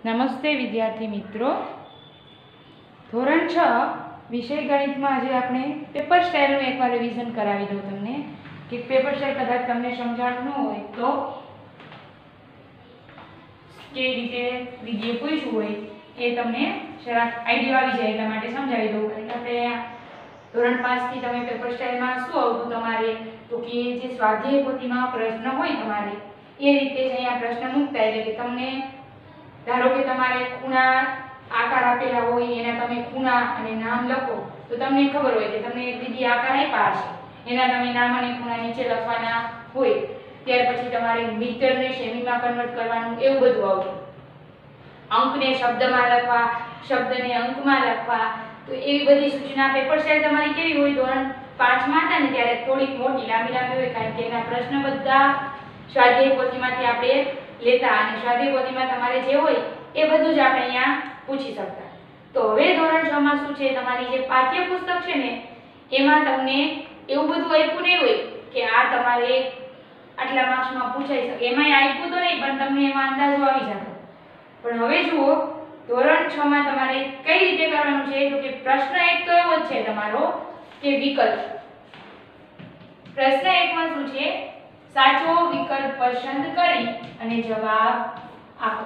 નમસ્તે વિદ્યાર્થી મિત્રો, ધોરણ 6 વિષય ગણિતમાં આજે આપણે પેપર સ્ટાઇલનું એકવાર રિવિઝન કરાવી દઉં તમને કે પેપર સ્ટાઇલ કદાચ તમને સમજાણું ન હોય તો કેવી રીતે વિડીયો પૂછવું હોય એ તમને જરાક આઈડિયા આવી જાય એટલા માટે સમજાવી દઉં। કારણ કે આપણે ધોરણ 5 થી તમે પેપર સ્ટાઇલમાં શું આવતું તમારે તો કે જે સ્વાધ્યાય પોથીમાં પ્રશ્ન હોય તમારે એ રીતે જ અહીંયા પ્રશ્ન મૂકતા એટલે કે તમને ધારો કે તમારે ખૂણા આકાર આપેલા હોય એના તમે ખૂણા અને નામ લખો તો તમને ખબર હોય કે તમને એક દીદી આકાર આપ્યા છે એના તમે નામ અને ખૂણા નીચે લખવાના હોય। ત્યાર પછી તમારે મીટરને સેમીમાં કન્વર્ટ કરવાનું એવું બધું આવતું। અંકને શબ્દમાં લખવા, શબ્દને અંકમાં લખવા, તો એવી બધી સૂચના પેપર સ્ટાઇલ તમારી કેવી હોય ધોરણ 5 માં હતા ને ત્યારે થોડીક મોટી લાંબી હોય કારણ કે એના પ્રશ્ન બધા સ્વાધ્યાય પોથીમાંથી આપણે લેતા અને સ્વાધ્યાય પોથીમાં તમારે જે હોય એ બધું જ આપણે અહીંયા પૂછી શકતા। તો હવે ધોરણ 6 માં શું છે તમારી જે પાઠ્યપુસ્તક છે ને એમાં તમને એવું બધું આપ્યું નહીં હોય કે આ તમારે આટલા માર્ક્સમાં પૂછાઈ શકે, એમાંય આપ્યું તો નહીં પણ તમને એમાં અંદાજો આવી જતો। પણ હવે જુઓ ધોરણ 6 માં તમારે કઈ રીતે કરવાનું છે તો કે પ્રશ્ન એક તો એવો જ છે તમારો કે વિકલ્પ। પ્રશ્ન 1 માં શું છે સાચો વિકલ્પ પસંદ કરી અને જવાબ આપો।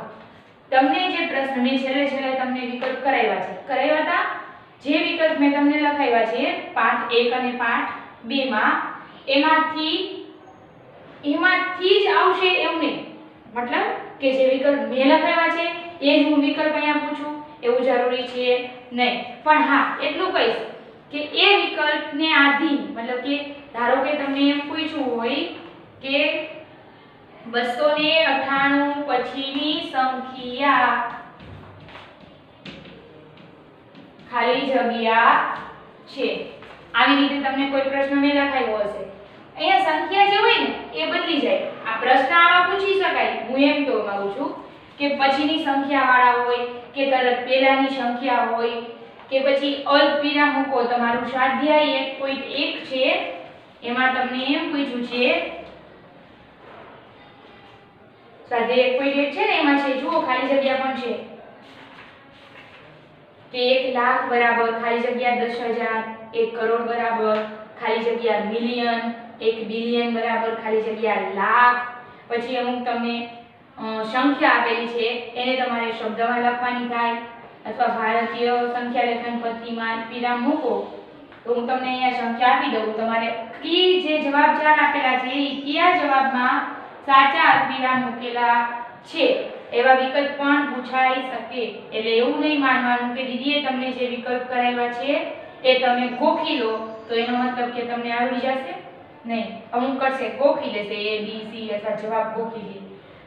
તમને જે પ્રશ્ન મેં છેલ્લે તમને વિકલ્પ કરાવ્યા હતા જે વિકલ્પ મેં તમને લખાવ્યા છે પાઠ 1 અને પાઠ 2 માં એમાંથી જ આવશે એવું નહીં, મતલબ કે જે વિકલ્પ મેં લખાવ્યા છે એ જ હું વિકલ્પ અહીંયા પૂછું એવું જરૂરી છે નહીં। પણ હા એટલું કહીશ કે એ વિકલ્પને આધીન મતલબ કે ધારો કે તમને એમ પૂછવું હોય કે 298 પછીની સંખ્યા ખાલી જગ્યા છે, આવી રીતે તમને કોઈ પ્રશ્ન મેં લખાવ્યો હશે। અહીંયા સંખ્યા જે હોય ને એ બદલી જાય। આ પ્રશ્ન આવા પૂછી શકાય, હું એમ કહેવા માંગુ છું કે પછીની સંખ્યા વાળા હોય કે તરત પહેલાની સંખ્યા હોય કે પછી અલ્પ વિરામ મૂકો। તમારું સ્વાધ્યાય 1.1 છે એમાં તમને એમ પૂછ્યું છે સ્વાધ્યાય 1.1 છે ને એમાં છે જુઓ ખાલી જગ્યા પણ છે કે 1 લાખ બરાબર ખાલી જગ્યા 10,000, 1 કરોડ બરાબર ખાલી જગ્યા મિલિયન, 1 બિલિયન બરાબર ખાલી જગ્યા લાખ। પછી અમુક તમને સંખ્યા આપેલી છે એને તમારે શબ્દમાં લખવાની થાય અથવા ભારતીય સંખ્યા લેખન પદ્ધતિમાં વિરામ મૂકો તો હું તમને અહીંયા સંખ્યા આપી દઉં, તમારે કી જે જવાબ ચાર આપેલા છે એ કયા જવાબમાં સાચા અલ્પવિરામ મૂકેલા છે એવા વિકલ્પ પણ પૂછાઈ શકે। એટલે એવું નહીં માનવાનું કે દીદીએ તમને જે વિકલ્પ કરાવ્યા છે એ તમે ગોખી લો તો એનો મતલબ કે તમને આવડી જશે નહીં। અમુક કરશે ગોખી લેશે A B C અથવા જવાબ ગોખી લે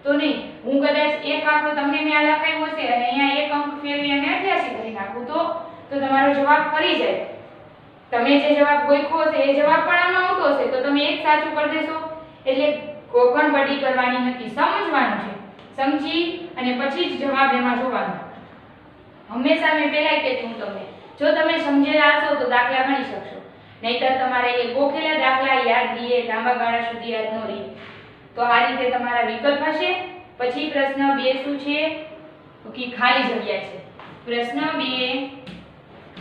તો નહીં। હું કદાચ એક આંકડો તમને મેં આ લખાવ્યો છે અને અહીંયા એક અંક ફેરવી અને 88 કરી નાખું તો તમારો જવાબ ફરી જાય। તમે જે જવાબ ગોખ્યો છે એ જવાબ પણ આમાં આવતો હશે તો તમે એક સાચું કરી દેશો। એટલે ગોખણપટ્ટી કરવાની નથી, સમજવાનું છે, સમજી અને પછી જ જવાબ એમાં જોવાનો। હંમેશા મેં પહેલા કહેતી હું તમને જો તમે સમજેલા હશો તો દાખલા ગણી શકશો, નહીતર તમારે એ ગોખેલા દાખલા યાદ રહીએ લાંબા ગાળા સુધી યાદ ન રહે। તો આ રીતે તમારા વિકલ્પ હશે। પછી પ્રશ્ન 2 શું છે તો કે ખાલી જગ્યા છે। પ્રશ્ન 2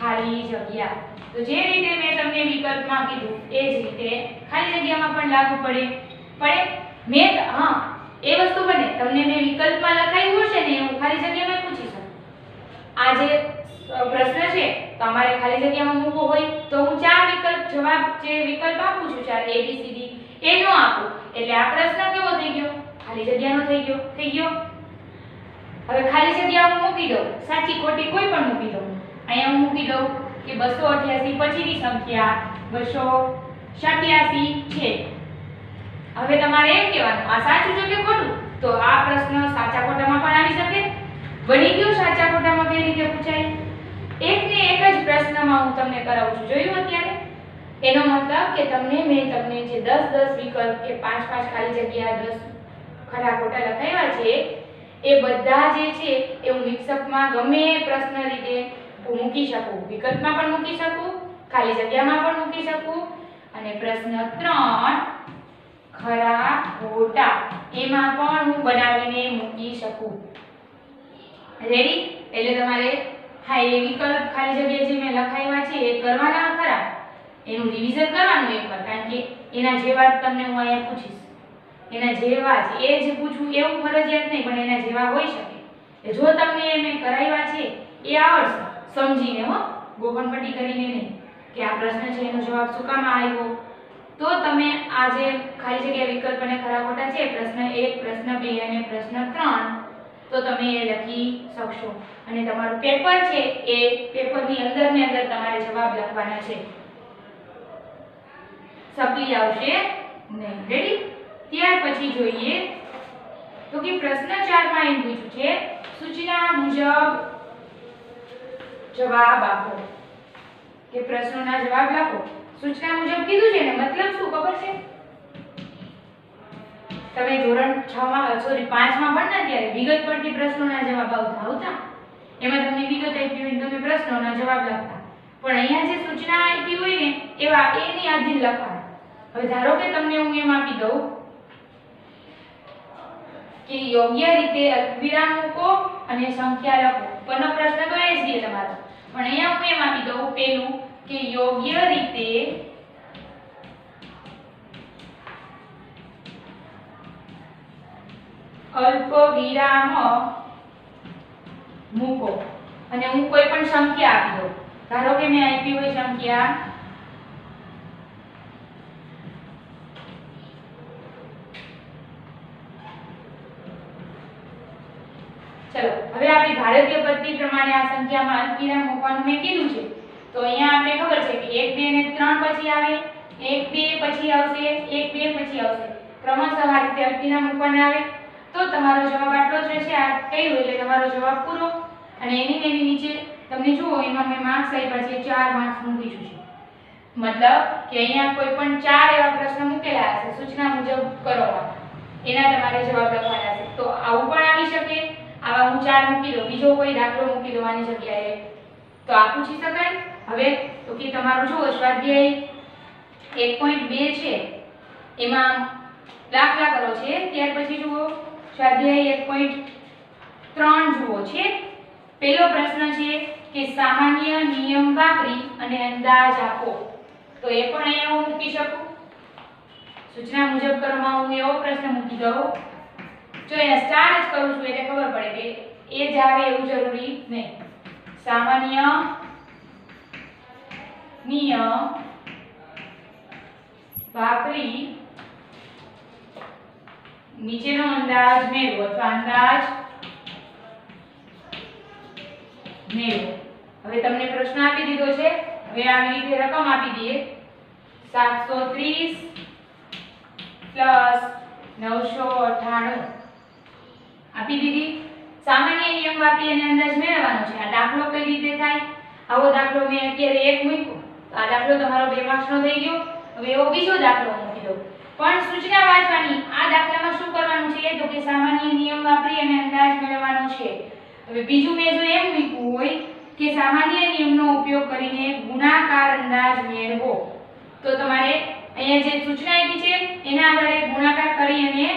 ખાલી જગ્યા, તો જે રીતે મેં તમને વિકલ્પમાં કીધું એ જ રીતે ખાલી જગ્યામાં પણ લાગુ પડે મેં હા એ વસ્તુ બને તમને મેં વિકલ્પમાં લખાવ્યું હશે ને હું ખાલી જગ્યામાં પૂછી શકું। આ જે પ્રશ્ન છે તો અમારે ખાલી જગ્યામાં મૂકવો હોય તો હું ચાર વિકલ્પ જવાબ જે વિકલ્પ આપું છું ચાર A B C D એ ન આપું એટલે આ પ્રશ્ન કેવો થઈ ગયો ખાલી જગ્યાનો થઈ ગયો। હવે ખાલી જગ્યા હું મૂકી દઉં, સાચી ખોટી કોઈ પણ મૂકી દઉં। અહીંયા હું મૂકી દઉં કે 288 પછીની સંખ્યા 287 છે। હવે તમારે એમ કહેવાનું આ સાચું છે કે ખોટું, તો આ પ્રશ્ન સાચા ખોટામાં પણ આવી શકે। બની ગયો સાચા ખોટામાં કેવી રીતે પૂછાય, એક ને એક જ પ્રશ્નમાં હું તમને કરાવું છું, જોયું અત્યારે? એનો મતલબ કે મેં તમને જે 10 વિકલ્પ કે 5 ખાલી જગ્યા 10 ખરા ખોટા લખાવ્યા છે એ બધા જે છે એ હું મિક્સઅપમાં ગમે પ્રશ્ન રીતે મૂકી શકું, વિકલ્પમાં પણ મૂકી શકું, ખાલી જગ્યામાં પણ મૂકી શકું અને પ્રશ્ન 3 ખરા ખોટા એમાં પણ હું બનાવીને મૂકી શકું। રેડી? એટલે તમારે હા એ વિકલ્પ ખાલી જગ્યા જે મેં લખાવ્યા છે એ કરવાના ખરા, એનું રિવિઝન કરવાનું એકવાર, કારણ કે એના જેવા જ તમને હું અહીંયા પૂછીશ, એના જેવા જ એ જ પૂછું એવું ફરજિયાત નહીં, પણ એના જેવા હોઈ શકે. જો તમને મેં કરાવ્યા છે એ આવડશે સમજીને, હો ગોખણપટ્ટી કરીને નહીં કે આ પ્રશ્ન છે એનો જવાબ શું કામ આવ્યો, તો તમે આ જે ખાલી જગ્યા વિકલ્પ અને ખરા ખોટા છે પ્રશ્ન 1, પ્રશ્ન 2 અને પ્રશ્ન 3, તો તમે એ લખી શકશો. અને તમારું પેપર છે એ પેપરની અંદર ને અંદર તમારે જવાબ લખવાના છે, સપ્લી આવશે નહીં. રેડી? ત્યાર પછી જોઈએ તો કે પ્રશ્ન 4 માં એમ પૂછ્યું છે સૂચના મુજબ જવાબ આપો, કે પ્રશ્નોના જવાબ લખો. સૂચના મુજબ કીધું છે ને, મતલબ શું ખબર છે? તમે ધોરણ 6 માં સોરી 5 માં ભણતા ત્યારે વિગત પરથી પ્રશ્નોના જવાબ આવતા, એમાં તમને વિગત આપી હોય તમે પ્રશ્નોના જવાબ લખતા, પણ અહીંયા જે સૂચના આપી હોય ને એવા એની આધીન લખવાના. હવે ધારો કે તમને હું એમ આપી દઉં કે યોગ્ય રીતે અલ્પવિરામ મૂકો અને સંખ્યા લખો, પરનો પ્રશ્ન તો એ જ છે તમારો, પણ અહીંયા હું એમ આપી દઉં પેલું કે યોગ્ય રીતે અલ્પવિરામ મૂકો અને હું કોઈ પણ સંખ્યા આપી દઉં. ધારો કે મેં આપી હોય સંખ્યા ચલો હવે આપણી ભારતીય પદ્ધતિ પ્રમાણે આ સંખ્યામાં અલ્પવિરામ મૂકવાનું મેં કીધું છે, તો અહીંયા આપણે ખબર છે કે 1, 2 અને 3 પછી આવે, 1, 2 પછી આવશે, 1, 2 પછી આવશે, ક્રમશઃ આ રીતે અલ્પવિરામ મૂકવાના આવે. તો તમારો જવાબ આટલો જ રહેશે. આ કહ્યું એટલે તમારો જવાબ પૂરો. અને એની નીચે તમને જુઓ એમાં મેં માર્ક્સ આપ્યા છે, 4 માર્ક્સ મૂકીશું છે, મતલબ કે અહીંયા કોઈ પણ 4 એવા પ્રશ્ન મૂકેલા હશે સૂચના મુજબ કરો, એના તમારે જવાબ લખવાના છે. તો આવું પણ આવી શકે, આવા હું 4 મૂકી દઉં, બીજો કોઈ દાખલો મૂકી દઉં આની જગ્યાએ, તો આ પૂછી શકાય. હવે તો કે તમારું જુઓ સ્વાધ્યાય 1.2 છે એમાં દાખલા કરો છે, ત્યાર પછી જુઓ સ્વાધ્યાય 1.3 જુઓ છે. પહેલો પ્રશ્ન છે કે સામાન્ય નિયમ વાપરી અને અંદાજ આપો, તો એ પણ અહીંયા હું મૂકી શકું. સૂચના મુજબ કરવામાં હું એવો પ્રશ્ન મૂકી દઉં, જો અહીંયા સ્ટાર જ કરું છું એટલે ખબર પડે કે એ જ આવે એવું જરૂરી નહીં. સામાન્ય નિયમ વાપરી નીચેનો અંદાજ મેળવો અથવા અંદાજ મેળવો. હવે તમને પ્રશ્ન આપી દીધો છે, હવે આવી રીતે રકમ આપી દઈએ 730 પ્લસ 998 આપી દીધી. સામાન્ય નિયમ વાપરી અને અંદાજ મેળવવાનો છે. આ દાખલો કઈ રીતે થાય? આવો દાખલો મેં અત્યારે એક મૂક્યો, આ દાખલો તમારો 2 માર્ક્સનો થઈ ગયો. હવે એવો બીજો દાખલો મૂકી દઉં, પણ સૂચના વાંચવાની. આ દાખલામાં શું કરવાનું છે તો કે સામાન્ય નિયમ વાપરી અને અંદાજ મેળવવાનો છે. હવે બીજું મેં જો એમ મૂક્યું હોય કે સામાન્ય નિયમનો ઉપયોગ કરીને ગુણાકાર અંદાજ મેળવો, તો તમારે અહીંયા જે સૂચના આપી છે એના આધારે ગુણાકાર કરી અને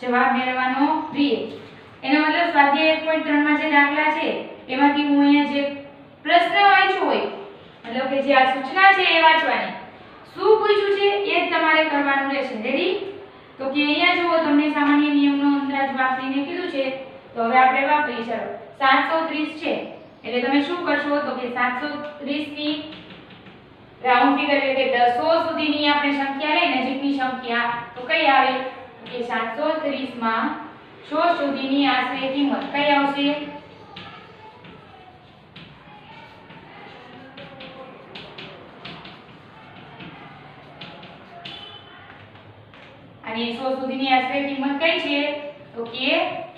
જવાબ મેળવવાનો રહે. એનો મતલબ સ્વાધ્યાય 1.3 માં જે દાખલા છે એમાંથી હું અહીંયા જે પ્રશ્ન વાંચ્યો હોય, મતલબ કે જે આ સૂચના છે એ વાંચવાની, શું પૂછ્યું છે એ જ તમારે કરવાનું રહેશે. રેડી? તો કે અહીંયા જુઓ તમને સામાન્ય નિયમનો અંદાજ વાપરીને કીધું છે, તો હવે આપણે વાપરી. ચાલો 730 છે એટલે તમે શું કરશો તો કે 730 ની રાઉન્ડ ફિગર એટલે કે 100 સુધીની આપણે સંખ્યા લઈ, નજીકની સંખ્યા, તો કઈ આવે કે 730 માં 100 સુધીની આશરે કિંમત કઈ આવશે? અને 100 સુધીની આશરે કિંમત કઈ છે તો કે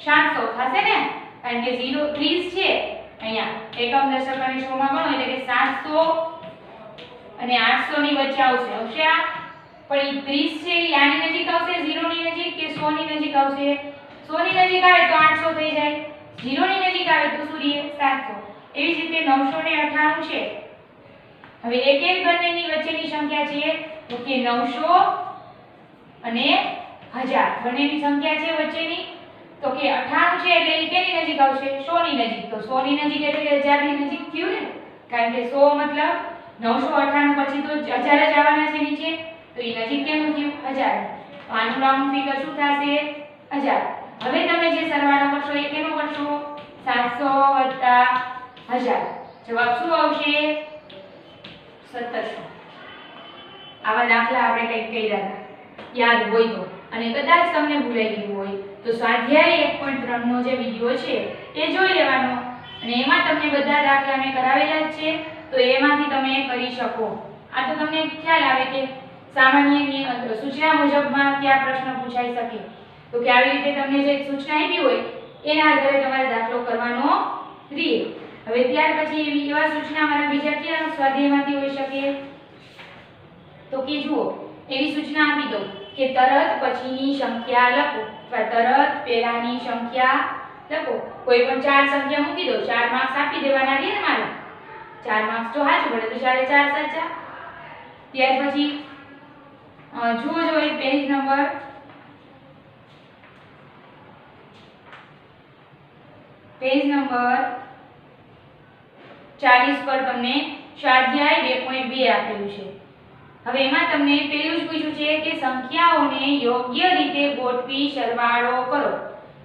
700 થશે ને, કારણ કે 0 30 છે અહીંયા એકમ દશક અને 100 માં ગણો એટલે કે 700 અને 800 ની વચ્ચે આવશે. આવશે આ, પણ એ 30 છે એ આની નજીક આવશે 0 ની નજીક કે 100 ની નજીક આવશે? 100 ની નજીક આવે તો 800 થઈ જાય, 0 ની નજીક આવે તો શું રહે? 700. એવી જ રીતે 998 છે. હવે એક બંનેની વચ્ચેની સંખ્યા છે તો કે 900 અને 1000 બંનેની સંખ્યા છે વચ્ચેની, તો કે 98 છે એટલે એ કેની નજીક આવશે? 100 ની નજીક. તો 100 ની નજીક એટલે 1000 ની નજીક થયું ને, કારણ કે 100 મતલબ 998 પછી તો 1000 જ આવવાના છે નીચે, તો એ નજીક કેનું થયું 1000. તો આનું રાઉન્ડ ફિગર શું થશે 1000. હવે તમે જે સરવાળો કરશો એ કેનો કરશો 700 + 1000, જવાબ શું આવશે 1700. આવા દાખલા આપણે કંઈક કર્યા હતા યાદ હોય તો, અને કદાચ તમને ભૂલાઈ ગયું હોય તો સ્વાધ્યાય 1.3 નો જે વિડિયો છે એ જોઈ લેવાનો, અને એમાં તમને બધા દાખલા મેં કરાવેલા જ છે, તો એમાંથી તમે કરી શકો. આ તો તમને ખ્યાલ આવે કે સામાન્ય સૂચના મુજબમાં કયા પ્રશ્ન પૂછાઈ શકે, તો કે આવી રીતે તમને જે સૂચના આપી હોય એના આધારે તમારે દાખલો કરવાનો રહે. હવે ત્યાર પછી એવા સૂચના મારા બીજા કયા સ્વાધ્યાયમાંથી હોઈ શકે, તો કે જુઓ એવી સૂચના આપી દો કે તરત પછીની સંખ્યા લખો, અથવા તરત પહેલાની સંખ્યા લખો. કોઈ પણ 4 સંખ્યા મૂકી દો, 4 માર્ક્સ આપી દેવાના રહે ને મારે, 4 માર્ક્સ જો સાચું પડે તો 4 4 સાચા. ત્યાર પછી જુઓ જો એ પેજ નંબર 40 પર તમને સ્વાધ્યાય 2.2 આપેલું છે. હવે એમાં તમને પહેલું જ પૂછ્યું છે કે સંખ્યાઓને યોગ્ય રીતે ગોઠવી સરવાળો કરો.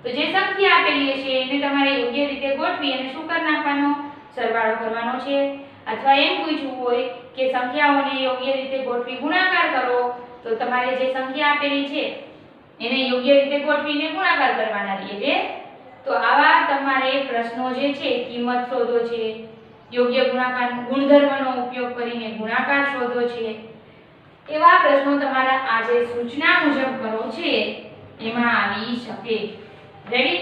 તો જે સંખ્યા આપેલી છે એને તમારે યોગ્ય રીતે ગોઠવી અને શું કરી નાખવાનો સરવાળો કરવાનો છે. અથવા એમ પૂછ્યું હોય કે સંખ્યાઓને યોગ્ય રીતે ગોઠવી ગુણાકાર કરો, તો તમારે જે સંખ્યા આપેલી છે એને યોગ્ય રીતે ગોઠવીને ગુણાકાર કરવાના છે. તો આવા તમારે પ્રશ્નો જે છે કિંમત શોધો છે, યોગ્ય ગુણાકાર ગુણધર્મનો ઉપયોગ કરીને ગુણાકાર શોધો છે, એવા પ્રશ્નો તમારા આ જે સૂચના મુજબ કરો છે એમાં આવી શકે. રેડી?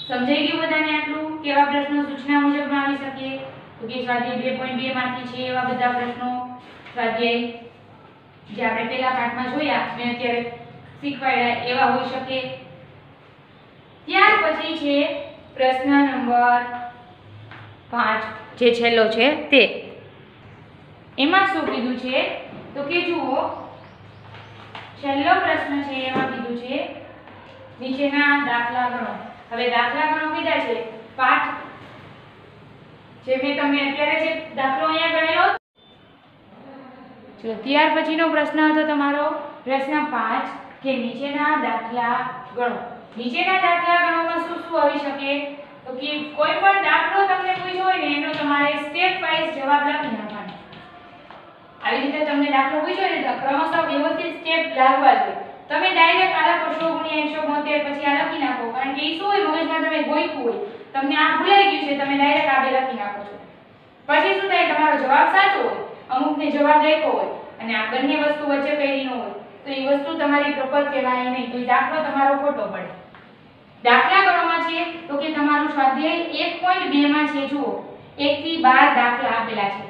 સમજાઈ ગયું બધાને આટલું? કેવા પ્રશ્નો સૂચના મુજબમાં આવી શકે? તો કે સ્વાધ્યાય 2.2 માંથી છે એવા બધા પ્રશ્નો, સ્વાધ્યાય જે આપણે પહેલા પાઠમાં જોયા મેં અત્યારે શીખવાડ્યા એવા હોઈ શકે. ત્યાર પછી છે પ્રશ્ન નંબર 5 જે છેલ્લો છે તે. એમાં શું કીધું છે તો કે જુઓ છેલ્લો પ્રશ્ન છે એમાં કીધું છે નીચેના દાખલા ગણો. હવે દાખલા ગણો કીધા છે પાઠ જે મેં તમને અત્યારે જે દાખલો અહીંયા ગણેલો ચલો. ત્યાર પછીનો પ્રશ્ન હતો તમારો પ્રશ્ન 5 કે નીચેના દાખલા ગણો. નીચેના દાખલા ગણોમાં શું શું આવી શકે તો કે કોઈ પણ દાખલો તમને પૂછ્યો હોય ને એનો તમારે સ્ટેપ વાઇઝ જવાબ લખી નાખવાનો. આવી રીતે તમને દાખલો પૂછ્યો ને તો ક્રમશઃ વ્યવસ્થિત સ્ટેપ લાગવા જોઈએ. તમે ડાયરેક્ટ આ લખો 100 × 172 પછી આ લખી નાખો, કારણ કે એ શું હોય મગજમાં તમે ગોઈતું હોય, તમને આ ભૂલાઈ ગયું છે, તમે ડાયરેક્ટ આ બે લખી નાખો છો. પછી શું થાય તમારો જવાબ સાચો હોય, અમુકને જવાબ લખ્યો હોય અને આ બંને વસ્તુ વચ્ચે કઈ ન હોય તો એ વસ્તુ તમારી પ્રોપર કહેવાય નહીં, તો એ દાખલો તમારો ખોટો પડે. દાખલા ગણોમાં છે તો કે તમારું સ્વાધ્યાય 1.2 માં છે જુઓ 1 થી 12 દાખલા આપેલા છે.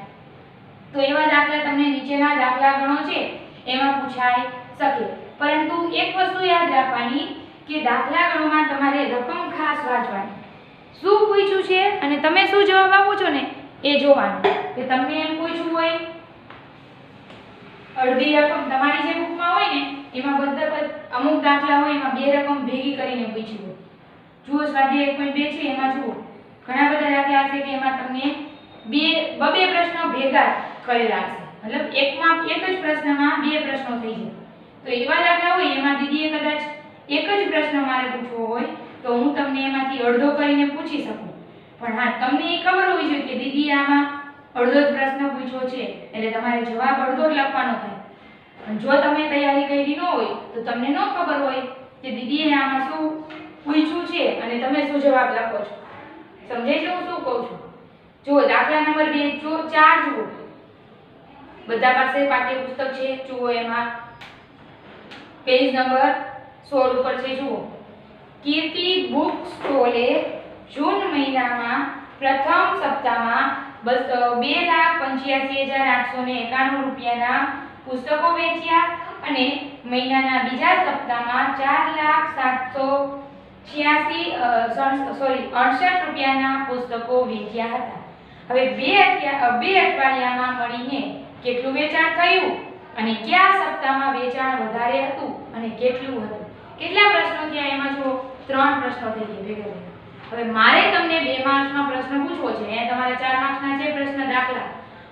તો એવા દાખલા તમને નીચેના દાખલા ગણો છે એમાં પૂછાઈ શકે. પરંતુ એક વસ્તુ યાદ રાખવાની કે દાખલા ગણોમાં તમારે રકમ ખાસ વાંચવાની. શું પૂછ્યું છે અને તમે શું જવાબ આપો છો ને એ જોવાનું. કે તમને એમ પૂછ્યું હોય અડધી રકમ તમારી જે બુકમાં હોય ને એમાં બધા અમુક દાખલા હોય એમાં બે રકમ ભેગી કરીને પૂછ્યું હોય. જુઓ સ્વાધ્યાય 1.2 છે એમાં જુઓ ઘણા બધા દાખલા હશે કે એમાં તમને બે પ્રશ્નો ભેગા કરેલા હશે, મતલબ એક જ પ્રશ્નમાં બે પ્રશ્નો થઈ જાય. તો એવા દાખલા હોય એમાં દીદીએ કદાચ એક જ પ્રશ્ન મારે પૂછવો હોય તો હું તમને એમાંથી અડધો કરીને પૂછી શકું, પણ હા તમને એ ખબર હોવી જોઈએ કે દીદીએ આમાં અડધો જ પ્રશ્ન પૂછ્યો છે એટલે તમારે જવાબ અડધો જ લખવાનો થાય. અને જો તમે તૈયારી કરી ન હોય તો તમને ન ખબર હોય કે દીદીએ આમાં શું પૂછ્યું છે અને તમે શું જવાબ લખો છો. સમજાય છે હું શું કહું છું? જુઓ દાખલા નંબર 2 જો 4 જુઓ બધા પાસે પાઠ્યપુસ્તક છે. જુઓ એમાં પેજ નંબર 16 ઉપર છે. જુઓ કીર્તિ બુક સ્ટોલે જૂન મહિનામાં પ્રથમ સપ્તાહમાં 2,85,891 રૂપિયાના પુસ્તકો વેચ્યા અને મહિનાના બીજા સપ્તાહમાં 4,68,68 રૂપિયાના પુસ્તકો વેચ્યા હતા. હવે બે અઠવાડિયામાં મળીને કેટલું વેચાણ થયું અને કયા સપ્તાહમાં વેચાણ વધારે હતું અને કેટલું હતું? કેટલા પ્રશ્નો થયા એમાં? જો 3 પ્રશ્નો થઈ ગયા ભેગા ભેગા. હવે મારે તમને 2 માર્ક્સનો પ્રશ્ન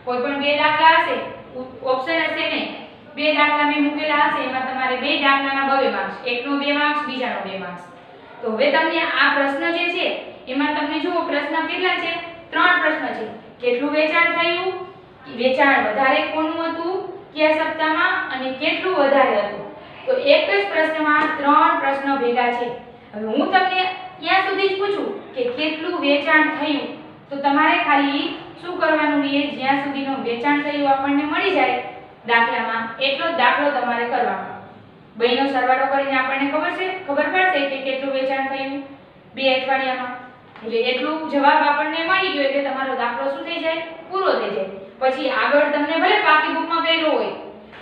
કોઈ પણ બે દાખલા હશે, ઓપ્શન હશે નહીં, બે દાખલા મેં મૂકેલા હશે, એમાં તમારે બે દાખલાના 2 માર્ક્સ, એકનો 2 માર્ક્સ, બીજાનો 2 માર્ક્સ. તો હવે તમને આ પ્રશ્ન જે છે એમાં તમને જુઓ પ્રશ્ન કેટલા છે? 3 પ્રશ્ન છે. કેટલું વેચાણ થયું, વેચાણ વધારે કોનું હતું કયા સપ્તાહમાં, અને કેટલું વધારે હતું. તો એક જ પ્રશ્નમાં 3 પ્રશ્ન ભેગા છે. હવે હું તમને ત્યાં સુધી જ પૂછું કે કેટલું વેચાણ થયું, તો તમારે ખાલી શું કરવાનું છે? જ્યાં સુધીનું વેચાણ થયું આપણને મળી જાય દાખલામાં, એટલો જ દાખલો તમારે કરવાનો. બેનો સરવાળો કરીને આપણને ખબર પડશે કે કેટલું વેચાણ થયું 2 અઠવાડિયામાં. એટલે એટલું જવાબ આપણને મળી ગયો એટલે તમારો દાખલો શું થઈ જાય? પૂરો થઈ જાય. પછી આગળ તમને ભલે બાકી બુકમાં કર્યો હોય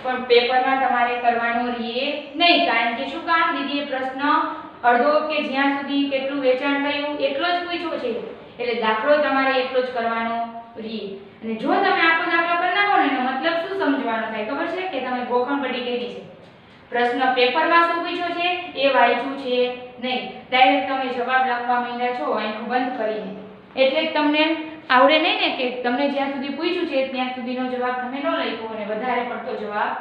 પણ પેપરમાં તમારે કરવાનો રહે નહીં, કારણ કે શું કામ? દીદીએ પ્રશ્ન અડધો કે જ્યાં સુધી કેટલું વેચાણ થયું એટલો જ પૂછ્યો છે, એટલે દાખલો તમારે એટલો જ કરવાનો રહે. અને જો તમે આખો દાખલો કરી નાખો ને એનો મતલબ શું સમજવાનો થાય ખબર છે? કે તમે ગોખણ પડી કરી છે. પ્રશ્ન પેપરમાં શું પૂછ્યો છે એ વાંચ્યું છે નહીં, ડાયરેક્ટ તમે જવાબ લખવા માંડ્યા છો આંખો બંધ કરીને. એટલે જ તમને આવડે નહીં ને કે તમને જ્યાં સુધી પૂછ્યું છે ત્યાં સુધીનો જવાબ તમે ન લખ્યો અને વધારે પડતો જવાબ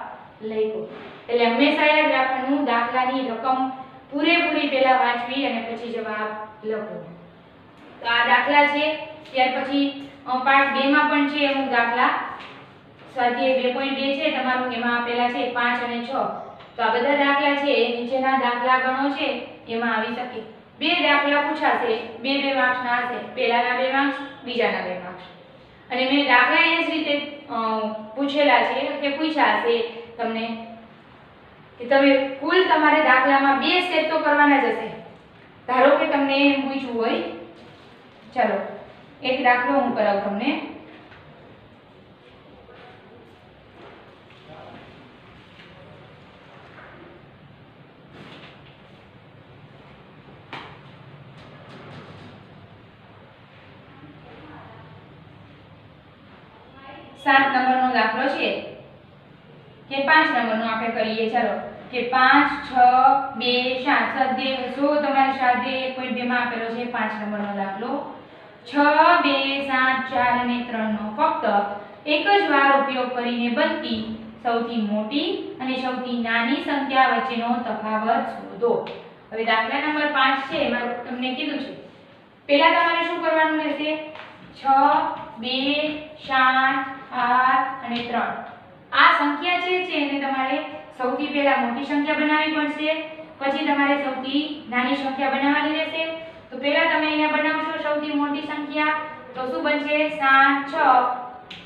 લખ્યો. એટલે હંમેશા યાદ રાખવાનું દાખલાની રકમ પૂરેપૂરી પહેલા વાંચવી અને પછી જવાબ લખો. તો આ દાખલા છે. ત્યાર પછી પાર્ટ 2 માં પણ છે અમુક દાખલા. સ્વાધ્યાય 2.2 છે તમારું, એમાં આપેલા છે 5 અને 6. તો આ બધા દાખલા છે એ નીચેના દાખલા ગણો છે એમાં આવી શકે. 2 દાખલા પૂછાશે, 2 માર્ક્સના હશે, પહેલાના 2 માર્ક્સ, બીજાના 2 માર્ક્સ. અને મેં દાખલા એ જ રીતે પૂછેલા છે કે પૂછ્યા હશે તમને કે તમે કુલ તમારે દાખલામાં 2 સ્ટેપ તો કરવાના જ હશે. ધારો કે તમને એમ પૂછવું હોય, ચલો એક દાખલો હું કરાવું તમને. सात नंबर नो दाखलो छे के 5 नंबर नो आपणे करीए. चलो के 5 6 2 7 स्वाध्याय जो तमारे स्वाध्याय 1.2 માં આપેલો છે 5 નંબર નો દાખલો. 6 2 7 4 અને 3 નો ફક્ત એક જ વાર ઉપયોગ કરીને બનતી સૌથી મોટી અને સૌથી નાની સંખ્યા વચ્ચેનો તફાવત શોધો. હવે દાખલા નંબર 5 છે એમાં તમને કીધું છે પહેલા તમારે શું કરવાનું રહેશે? 6 2 7 8 અને 3 આ સંખ્યા છે એને તમારે સૌથી પહેલા મોટી સંખ્યા બનાવવી પડશે, પછી તમારે સૌથી નાની સંખ્યા બનાવવાની રહેશે. તો પહેલા તમે અહીંયા બનાવશો સૌથી મોટી સંખ્યા, તો શું બનશે? 7 6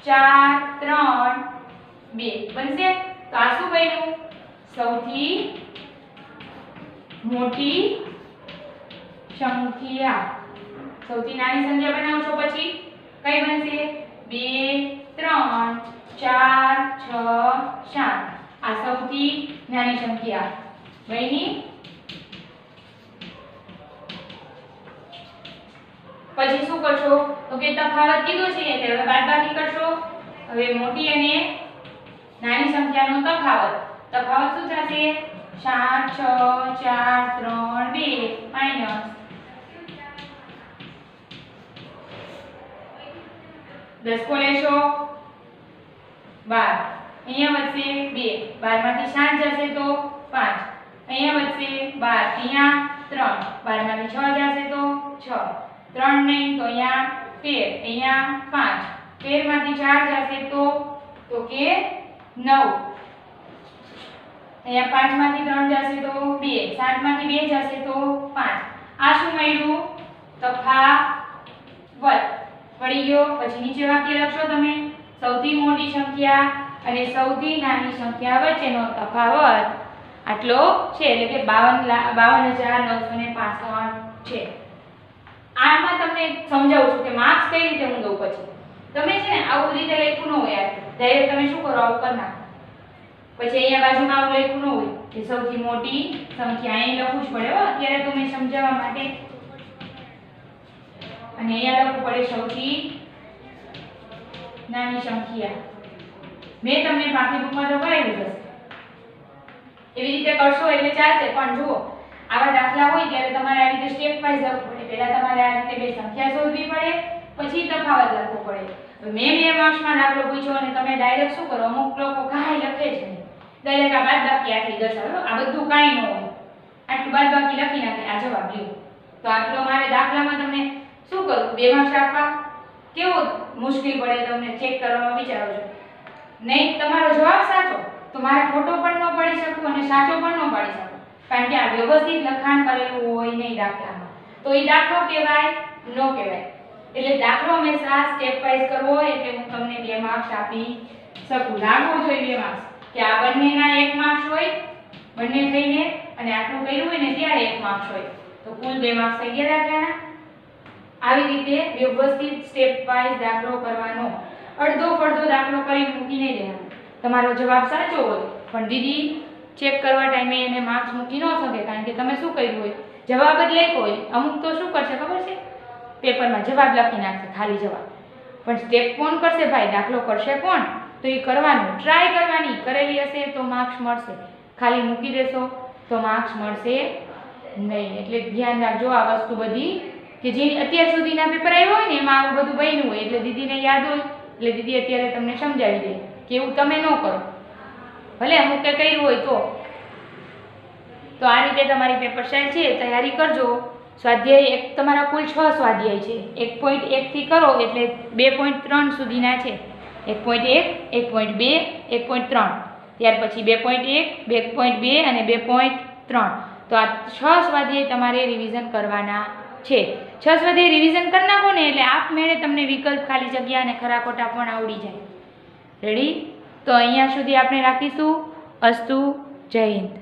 4 3 2 બનશે. તો આ શું બન્યું? સૌથી મોટી સંખ્યા. સૌથી નાની સંખ્યા બનાવશો પછી કઈ બનશે? 2 3 4 6 7 આ સૌથી નાની સંખ્યા બની. પછી શું કરશો? તો કે તફાવત કીધું છે એટલે હવે બાદબાકી કરશો. હવે મોટી અને નાની સંખ્યાનો તફાવત શું થશે? 7 6 4 3 2 માઈનસ 10 को लेशो 12. અહીંયા વધશે 2, 12 માંથી 7 જશે તો 5. અહીંયા વધશે 12, અહીંયા 3, 12 માંથી 6 જશે તો 6, 3 નહીં તો અહીંયા 13, અહીંયા 5, 13 માંથી 4 જશે તો કે 9, અહીંયા 5 માંથી 3 જશે તો 2, 7 માંથી 2 જશે તો 5. આ શું મળ્યું? તફાવત પડી ગયો. પછી નીચે વાક્ય લખશો તમે સૌથી મોટી સંખ્યા અને સૌથી નાની સંખ્યા વચ્ચેનો તફાવત આટલો છે, એટલે કે 52,965 છે. આમાં તમને સમજાવું છું કે માર્ક્સ કઈ રીતે હું દઉં. પછી તમે છે ને આવું રીતે લખ્યું ન હોય, ડાયરેક્ટ તમે શું કરો આવું કરી નાખો. પછી અહીંયા બાજુમાં આવું લખ્યું ન હોય કે સૌથી મોટી સંખ્યા અહીં લખવું જ પડે હો અત્યારે તમે સમજાવવા માટે. અને અહીંયા લખવું પડે સૌથી નાની સંખ્યા. મેં તમને બાકી બુકમાં તો કરાવ્યું છે. એવી રીતે કરશો એટલે ચાલશે, પણ જુઓ આવા દાખલા હોય ત્યારે તમારે આ રીતે સ્ટેપ વાઇઝ જવું પડે. પહેલા તમારે આ રીતે બે સંખ્યા શોધવી પડે, પછી તફાવત લખવો પડે. મેં 2 માર્ક્સમાં દાખલો પૂછ્યો અને તમે ડાયરેક્ટ શું કરો, અમુક લોકો કાંઈ લખે છે નહીં, ડાયરેક્ટ આ બાદબાકી આટલી દર્શાવો. આ બધું કાંઈ ન હોય, આટલું બાદબાકી લખી નાખે આ જવાબ લ્યો. તો આટલો મારે દાખલામાં તમને શું કરું, 2 માર્ક્સ આપવા કેવો મુશ્કેલ પડે તમને ચેક કરવામાં, વિચારો છો. નહીં તમારો જવાબ સાચો તો મારે ખોટો પણ ન પાડી શકું અને સાચો પણ ન પાડી શકું, કારણ કે આ વ્યવસ્થિત લખાણ કરેલું હોય નહીં દાખલામાં, તો એ દાખલો કહેવાય ન કહેવાય. એટલે દાખલો હંમેશા સ્ટેપ વાઇઝ કરવો હોય, એટલે હું તમને 2 માર્ક્સ આપી શકું. લાગવો જોઈએ 2 માર્ક્સ કે આ બંનેના 1 માર્ક્સ હોય, બંને થઈને અને આટલું કર્યું હોય ને ત્યારે 1 માર્ક્સ હોય, તો કુલ 2 માર્ક્સ થઈ ગયા દાખલાના. આવી રીતે વ્યવસ્થિત સ્ટેપ વાઇઝ દાખલો કરવાનો. અડધો ફડધો દાખલો કરીને મૂકી નહીં દેવાનો. તમારો જવાબ સાચો હોય પણ દીદી ચેક કરવા ટાઈમે એને માર્ક્સ મૂકી ન શકે, કારણ કે તમે શું કર્યું હોય, જવાબ જ લખ્યો હોય. અમુક તો શું કરશે ખબર છે, પેપરમાં જવાબ લખી નાખશે, ખાલી જવાબ. પણ સ્ટેપ કોણ કરશે ભાઈ, દાખલો કરશે કોણ, તો એ કરવાનું, ટ્રાય કરવાની. કરેલી હશે તો માર્ક્સ મળશે, ખાલી મૂકી દેશો તો માર્ક્સ મળશે નહીં. એટલે ધ્યાન રાખજો આ વસ્તુ બધી, કે જે અત્યાર સુધીના પેપર આવ્યો હોય ને એમાં આવું બધું બન્યું હોય, એટલે દીદીને યાદ હોય, એટલે દીદી અત્યારે તમને સમજાવી દે કે એવું તમે ન કરો, ભલે અમુક કંઈ કર્યું હોય તો આ રીતે તમારી પેપર સ્ટાઇલ છે, તૈયારી કરજો. સ્વાધ્યાય એક તમારા કુલ 6 સ્વાધ્યાય છે. 1.1 થી કરો એટલે 2.3 સુધીના છે. 1.1, 1.2, 1.3, ત્યાર પછી 2.1, 2.2 અને 2.3. તો આ 6 સ્વાધ્યાય તમારે રિવિઝન કરવાના છે. 6 સ્વાધ્યાય રિવિઝન કરી નાખો ને એટલે આપમેળે તમને વિકલ્પ, ખાલી જગ્યા અને ખરા ખોટા પણ આવડી જાય. રેડી? તો અહીંયા સુધી આપણે રાખીશું. અસ્તુ. જય હિન્દ.